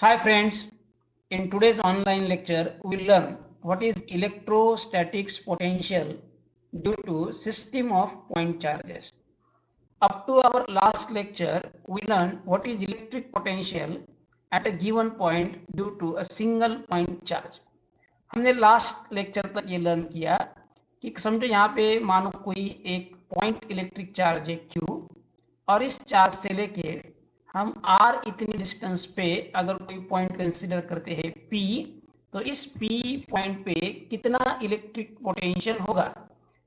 Hi friends, in today's online lecture we will learn what is electrostatics potential due to system of point charges. Up to our last lecture we learned what is electric potential at a given point due to a single point charge. हमने last lecture तक ये learn किया कि समझो यहाँ पे मानो कोई एक पॉइंट इलेक्ट्रिक चार्ज है Q और इस चार्ज से लेके हम R इतनी डिस्टेंस पे अगर कोई पॉइंट कंसीडर करते हैं P, तो इस P पॉइंट पे कितना इलेक्ट्रिक पोटेंशियल होगा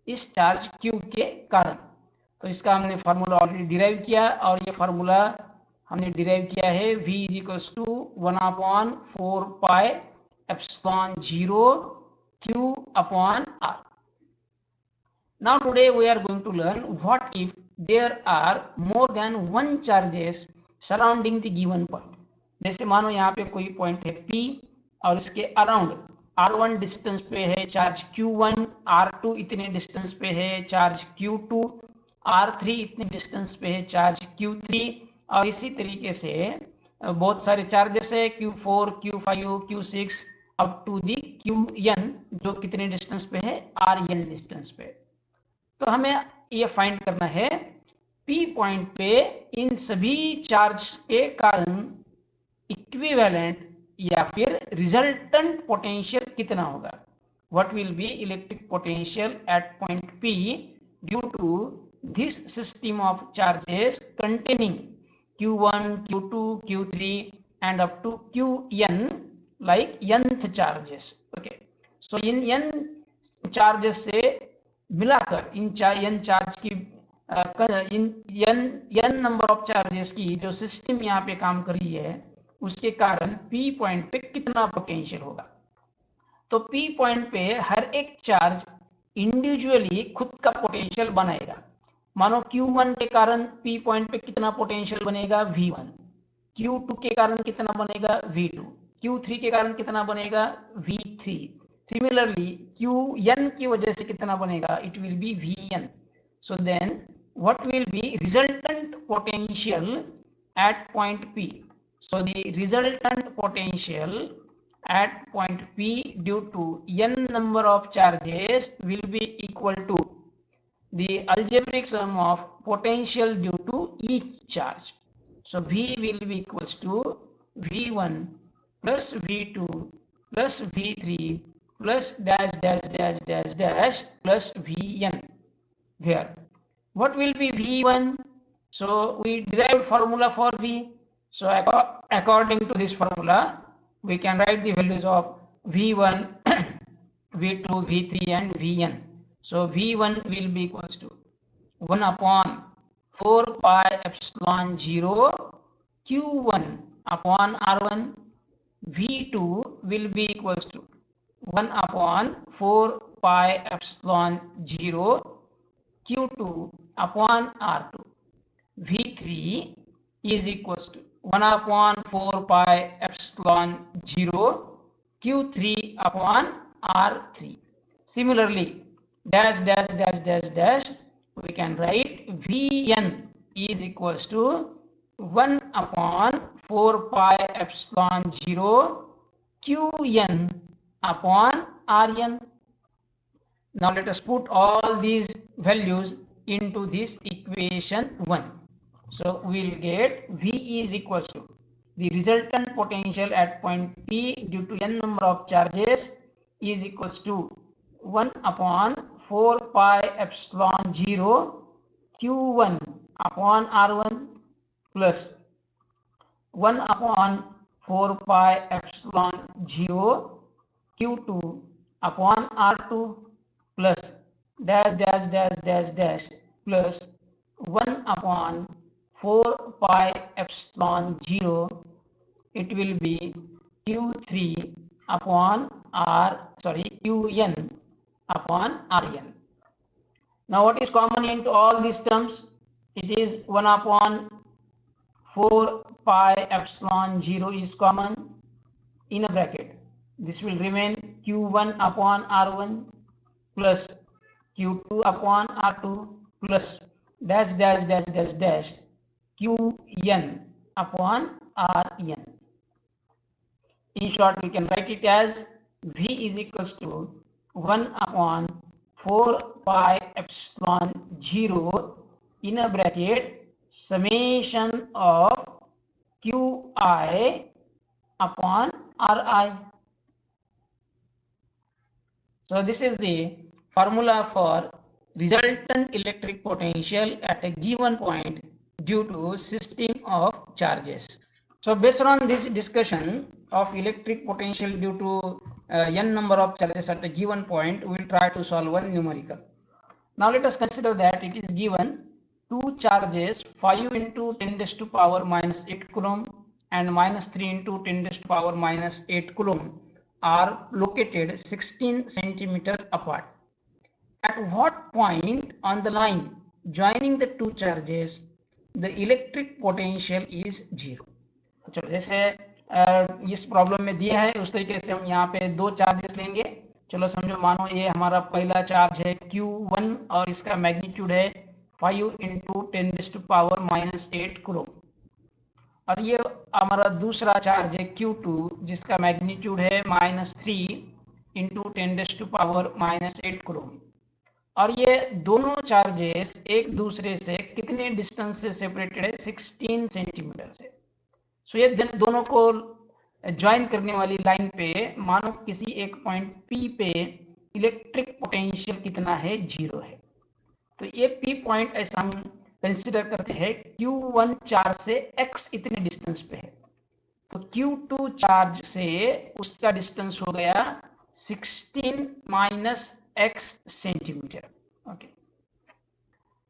इस चार्ज Q के कारण। तो इसका हमने फार्मूला ऑलरेडी डिराइव किया और ये फार्मूला हमने डिराइव किया है V is equals to 1/4 pi epsilon 0 Q upon R. Now today we are going to learn what if there are more than one charges surrounding the given point. जैसे मानो यहाँ पे कोई पॉइंट है P और इसके अराउंड R1 डिस्टेंस पे है चार्ज Q1, R2 इतने डिस्टेंस पे है चार्ज Q2, R3 इतने डिस्टेंस पे है चार्ज Q3 और इसी तरीके से बहुत सारे चार्जेस है Q4, Q5, Q6 up to the Qn जो कितने डिस्टेंस पे है Rn डिस्टेंस पे। तो हमें ये फाइंड करना है P पॉइंट पे इन सभी चार्ज के कारण इक्विवेलेंट या फिर रिजल्टेंट पोटेंशियल कितना होगा। What will be electric potential at point P due to this system of charges containing Q1, Q2, Q3 and up to Qn like nth charges. Okay, so in n charges से मिलाकर इन n charge की n number of charges की जो system यहाँ पे काम कर रही है उसके कारण P पॉइंट पे कितना पोटेंशियल होगा। तो P पॉइंट पे हर एक चार्ज इंडिविजुअली खुद का पोटेंशियल बनाएगा। मानो Q1 के कारण P पॉइंट पे कितना पोटेंशियल बनेगा V1, Q2 के कारण कितना बनेगा V2, Q3 के कारण कितना बनेगा V3। सिमिलरली Qn की वजह से कितना बनेगा, it will be Vn। So then what will be resultant potential at point P। So the resultant potential at point P due to n number of charges will be equal to the algebraic sum of potential due to each charge. So V will be equals to V1 plus V2 plus V3 plus dash dash dash dash dash plus Vn. Where what will be V1? So we derived formula for V. So according to this formula, we can write the values of V1, V2, V3 and Vn. So V1 will be equals to 1/4 pi epsilon 0 Q1 upon R1. V2 will be equals to 1/4 pi epsilon 0 Q2 upon R2. V3 is equals to 1/4 pi epsilon 0 Q3 upon R3. Similarly, dash dash dash dash dash, we can write Vn is equals to 1/4 pi epsilon 0 Qn upon Rn. Now let us put all these values into this equation 1. So we will get V is equals to the resultant potential at point P due to n number of charges is equals to 1/4 pi epsilon 0 Q1 upon R1 plus 1/4 pi epsilon 0 Q2 upon R2 plus dash dash dash dash dash plus 1/4 pi epsilon 0, it will be Q3 upon Qn upon Rn. Now what is common into all these terms? It is 1/4 pi epsilon 0 is common in a bracket. This will remain Q1 upon R1 plus Q2 upon R2 plus dash dash dash dash dash Qn upon Rn. In short, we can write it as V is equals to 1 upon 4 pi epsilon 0 in a bracket summation of Qi upon Ri. So this is the formula for resultant electric potential at a given point due to system of charges. So based on this discussion of electric potential due to n number of charges at a given point, we will try to solve one numerical. Now let us consider that it is given two charges 5 into 10 raised to power minus 8 coulomb and minus 3 into 10 raised to power minus 8 coulomb are located 16 centimeter apart. At what point on the line joining the two charges the electric potential is 0? चलो जैसे इस problem में दिया है उस तरीके से हम यहाँ पे दो चार्जेस लेंगे. चलो समझो, मानो ये हमारा पहला चार्ज है Q1 और इसका मैग्नीट्यूड है 5 into 10 raise to power minus 8 coulomb, और ये हमारा दूसरा चार्ज है Q2 जिसका मैग्नीट्यूड है -3 into 10 raise to power minus 8 coulomb. और ये दोनों चार्जेस एक दूसरे से कितने डिस्टेंस से सेपरेटेड है? 16 सेंटीमीटर से. सो ये दोनों को ज्वाइन करने वाली लाइन पे मानो किसी एक पॉइंट P पे इलेक्ट्रिक पोटेंशियल कितना है? 0 है. तो ये P पॉइंट ऐसा हम कंसिडर करते हैं Q1 चार्ज से X इतने डिस्टेंस पे है, तो Q2 चार्ज से उसका डिस्टेंस हो गया 16 minus X centimetre. Okay,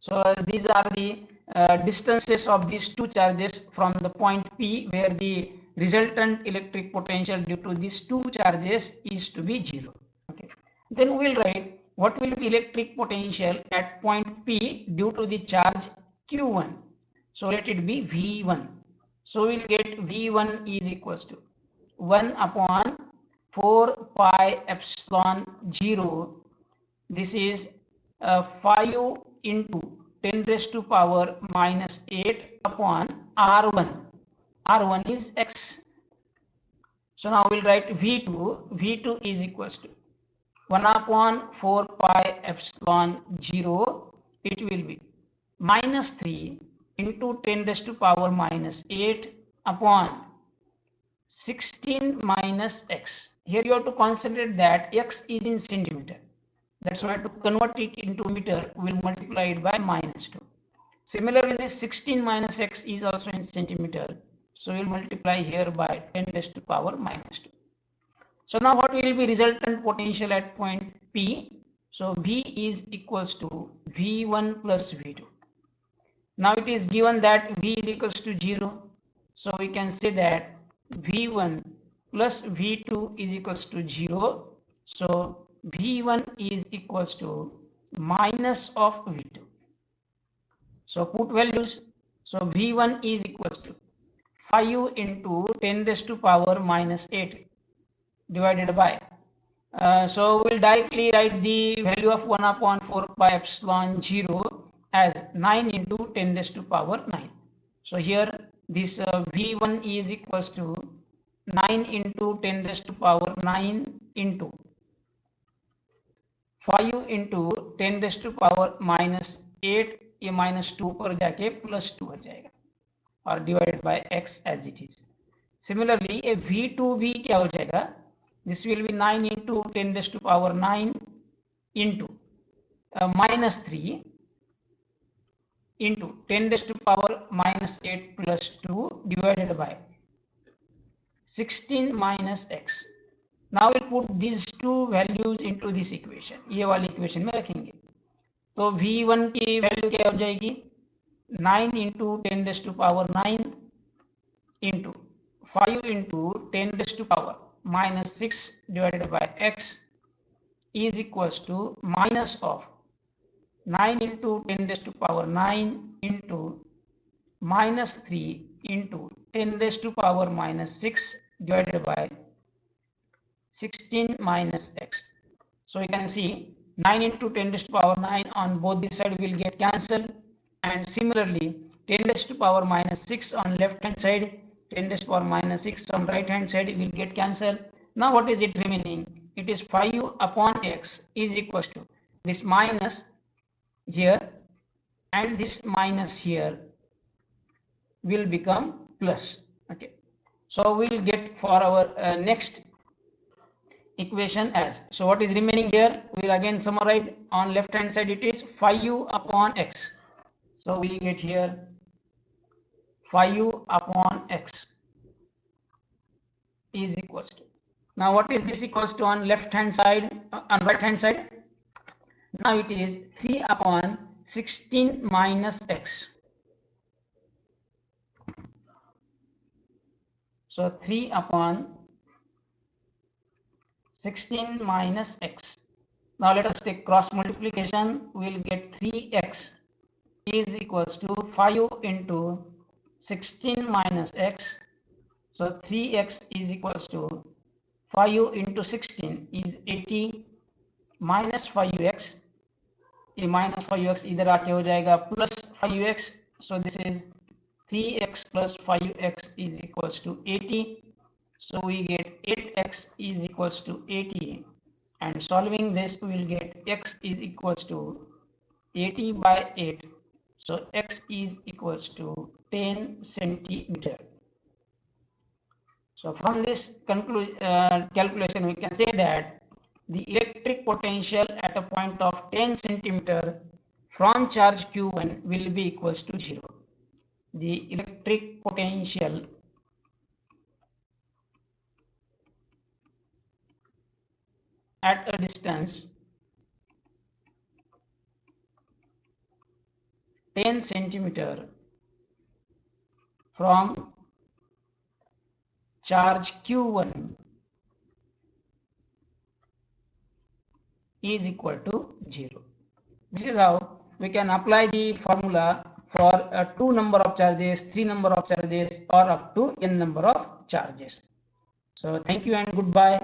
so these are the distances of these two charges from the point P where the resultant electric potential due to these two charges is to be 0. Okay, then we will write what will be electric potential at point P due to the charge Q1. So let it be V1. So we will get V1 is equals to 1 upon 4 pi epsilon 0. This is 5 into 10 raised to power minus 8 upon R1. R1 is X. So now we'll write V2. V2 is equals to 1 upon 4 pi epsilon 0. It will be minus 3 into 10 raised to power minus 8 upon 16 minus X. Here you have to consider that X is in centimeter. That's why to convert it into meter, we will multiply it by -2. Similarly, this 16 minus X is also in centimeter. So we will multiply here by 10 raised to power -2. So now what will be resultant potential at point P? So V is equals to V1 plus V2. Now it is given that V is equals to 0. So we can say that V1 plus V2 is equals to 0. So V1 is equals to minus of V2. So put values. So V1 is equals to 5 into 10 raised to power minus 8 divided by. So we'll directly write the value of 1 upon 4 pi epsilon 0 as 9 into 10 raised to power 9. So here this V1 is equals to 9 into 10 raised to power 9 into 5 into 10 raised to power minus 8, ये minus 2 पर जाके plus 2 हो जाएगा और divided by x as it is. Similarly, a V2 भी क्या हो जाएगा? This will be 9 into 10 raised to power 9 into minus 3 into 10 raised to power minus 8 plus 2 divided by 16 minus x. Now we'll put these two values into this equation. ये वाली equation में रखेंगे. तो V1 की वैल्यू क्या हो जाएगी? 9 into 10 raised to power 9 into 5 into 10 raised to power minus 6 divided by x is equals to minus of 9 into 10 raised to power 9 into minus 3 into 10 raised to power minus 6 divided by 16 minus x. So you can see 9 into 10 raised to power 9 on both the side will get cancelled, and similarly 10 raised to power minus 6 on left hand side 10 raised to power minus 6 on right hand side will get cancelled. Now what is it remaining? It is 5 upon x is equals to this minus here and this minus here will become plus. Okay, so we will get for our next equation as, so what is remaining here, we will again summarize. On left hand side it is 5u upon x, so we get here 5u upon x is equals to, now what is this equals to on left hand side, on right hand side? Now it is 3 upon 16 minus x. So 3 upon 16 minus x. Now let us take cross multiplication. We will get 3x is equals to 5 into 16 minus x. So 3x is equals to 5 into 16 is 80 minus 5x. ये minus 5x इधर आके हो जाएगा plus 5x. So this is 3x plus 5x is equals to 80. So we get 8x is equals to 80, and solving this we will get x is equals to 80 by 8. So x is equals to 10 centimeter. So from this calculation we can say that the electric potential at a point of 10 centimeter from charge q1 will be equals to 0. The electric potential at a distance 10 centimeter from charge q1 is equal to 0. This is how we can apply the formula for 2 number of charges, 3 number of charges, or up to n number of charges. So thank you and goodbye.